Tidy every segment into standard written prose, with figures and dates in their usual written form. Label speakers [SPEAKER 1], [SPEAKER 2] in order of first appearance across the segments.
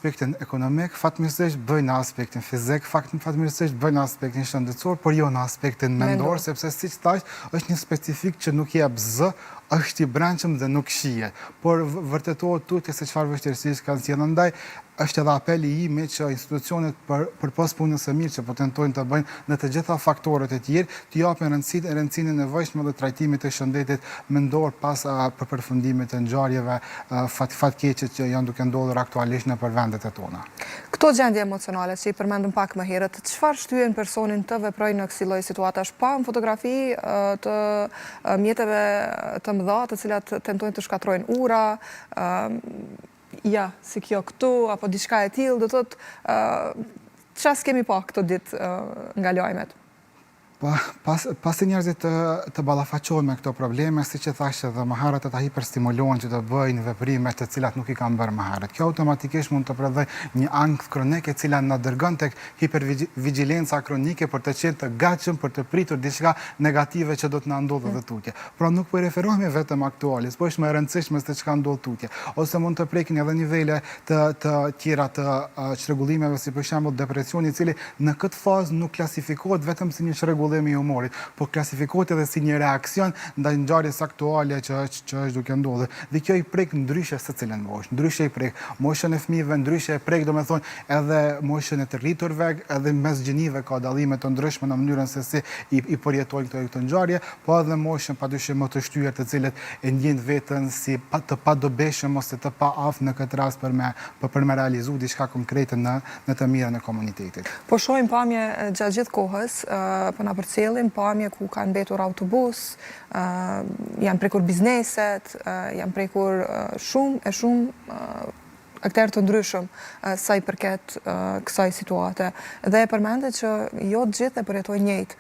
[SPEAKER 1] aspektin ekonomik, fatmirësisht, bëj në aspektin fizik, fatmirësisht, bëj në aspektin shëndetësor, por jo në aspektin mendor, sepse siç thash, është një specifik që nuk jep zë, është i brendshëm dhe nuk shihet. Por vërtetohet tutje se çfarë vështirësish kanë sjellë ndaj, është edhe apeli im që institucionet përpas punës së mirë që po tentojnë të bëjnë në të gjitha faktorët e tjerë, të japin rëndësinë e nevojshme dhe trajtimit të shëndetit mendor pas përfundimit të ngjarjeve fatkeqe që janë duke ndodhur aktualisht nëpër vendet e tona.
[SPEAKER 2] Këto gjendje emocionale që i përmendëm pak më herët, çfarë shtyen personin të veprojë në kësaj lloj situatash? Pa në fotografi të mjeteve të mëdha, të cilat tentojnë të shkatrojnë ura, ja, si kjo këtu, apo diçka e tillë, do thotë, çfarë kemi pa këto ditë nga lajmet?
[SPEAKER 1] Pasi njerëzit të ballafaqohen me këto probleme, siç e thash edhe më herët, ata hiperstimulohen që të bëjnë veprime të cilat nuk i kanë bërë më herët. Kjo automatikisht mund të prodhojë një ankth kronik e cila na dërgon tek hipervigjilenca kronike për të qenë të gatshëm për të pritur diçka negative që do të na ndodhë dhe tutje. Pra nuk po referohemi vetëm aktualis, po është më e rëndësishme se çka ndodh tutje. Ose mund të prekin edhe nivele të tjera të çrregullimeve, si për shembull depresioni, i cili në këtë fazë nuk klasifikohet vetëm si një çrregullim i humorit, po klasifikohet edhe si një reakcion ndaj ngjarjes aktuale që është duke ndodhur. Dhe kjo i prek ndryshe secilën moshë, ndryshe i prek moshën e fëmijëve, ndryshe e prek domethënë edhe moshën e të rriturve, edhe mes gjinive ka dallime të ndryshme në mënyrën se si i përjetojnë këto ngjarje, po edhe moshën padyshim më të shtyrë, të cilët e ndjejnë veten si të padobishëm ose të paaftë në këtë rast për me realizuar diçka konkrete në të mirën e komunitetit.
[SPEAKER 2] Po shohim pamje gjatë gjithë kohës, po na përcjellim pamje ku kanë mbetur autobus, janë prekur bizneset, janë prekur shumë aktorë të ndryshëm sa i përket kësaj situate. Dhe e përmendet që jo të gjithë e përjetojnë njëjtë,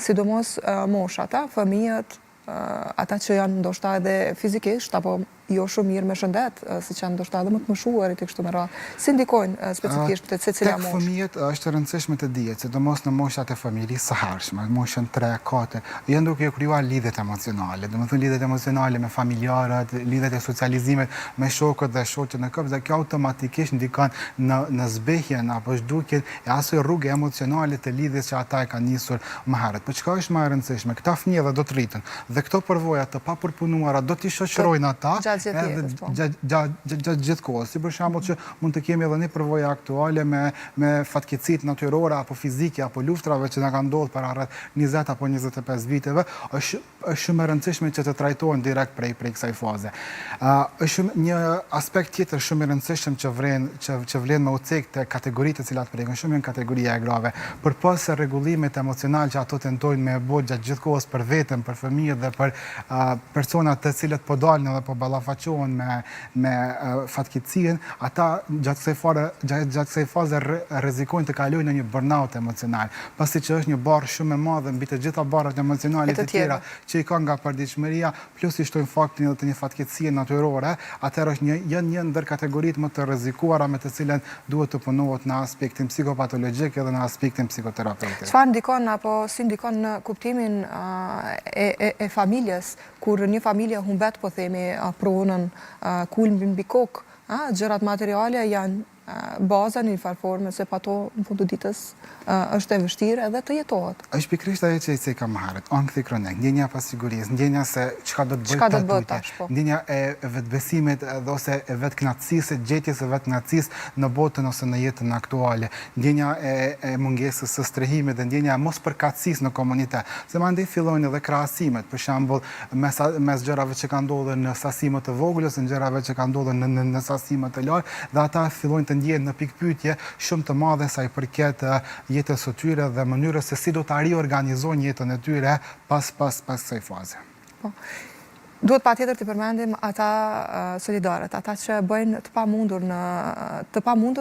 [SPEAKER 2] sidomos moshat, fëmijët, ata që janë ndoshta edhe fizikisht apo jo shumë mirë me shëndet, siç janë ndoshta edhe më të moshuarit kështu me radhë. Si ndikojnë specifikisht te secila moshë?
[SPEAKER 1] Tek fëmijët është e rëndësishme të dihet, sidomos në moshat e familjes së hershme, moshën 3, 4, janë duke krijuar lidhjet emocionale, domethënë lidhjet emocionale me familjarët, lidhjet e socializimit me shokët dhe shoqet në këmbë, dhe kjo automatikisht ndikon në zbehjen apo zhdukjen e asoj rrugë emocionale të lidhjes që ata e kanë nisur më herët. Po çka është më e rëndësishme? Këta fëmijë do të rritën dhe këto përvoja të papërpunuara do t'i shoqërojnë ata gjatë gjithë kohës. Si për shembull që mund të kemi edhe një përvojë aktuale me fatkeqësitë natyrore apo fizike apo luftrave që na kanë ndodhur para rreth 20 apo 25 viteve, është shumë e rëndësishme që të trajtohen direkt prej kësaj faze. Është një aspekt tjetër shumë i rëndësishëm që vlen me u cek te kategoritë të cilat prekën, shumë janë kategoria e grave. Përpas rregullimit emocional që ato tentojnë me bë gjatë gjithë kohës për veten, për fëmijët dhe për personat të cilët po dalin dhe po ballafaqohen me fatkeqësinë, ata gjatë kësaj faze rrezikojnë të kalojnë në një burnout emocional, pasi që është një barrë shumë e madhe mbi të gjitha barrat emocionale të tjera që i ka nga përditshmëria, plus i shtojnë faktin edhe të një fatkeqësie natyrore, atëherë janë një ndër kategoritë më të rrezikuara me të cilën duhet të punohet në aspektin psikopatologjik edhe në aspektin psikoterapeutik.
[SPEAKER 2] Çfarë ndikon apo si ndikon në kuptimin e familjes, kur një familje humbet, po themi, pronën, kulm mbi kokë, gjërat materiale janë baza në një farë forme, se pa to në fund të ditës është e vështirë edhe të jetohet.
[SPEAKER 1] Është pikërisht ajo që i ceka më herët, ankthi kronik, ndjenja e pasigurisë, ndjenja se çka do të bëj tash, ndjenja e vetbesimit ose e vetkënaqësisë, gjetjes së vetkënaqësisë në botën ose në jetën aktuale, ndjenja e mungesës së strehimit dhe ndjenja e mospërkatësisë në komunitet. Se mandej fillojnë edhe krahasimet, për shembull mes gjërave që kanë ndodhur në sasi më të vogël ose gjërave që kanë ndodhur në sasi më të lartë, dhe ata fillojnë të ndjehen në pikpyetje shumë të madhe sa i përket jetës së tyre dhe mënyrës se si do ta riorganizojnë jetën e tyre pas kësaj faze.
[SPEAKER 2] Po. Duhet patjetër të përmendim ata solidarët, ata që bëjnë të pamundur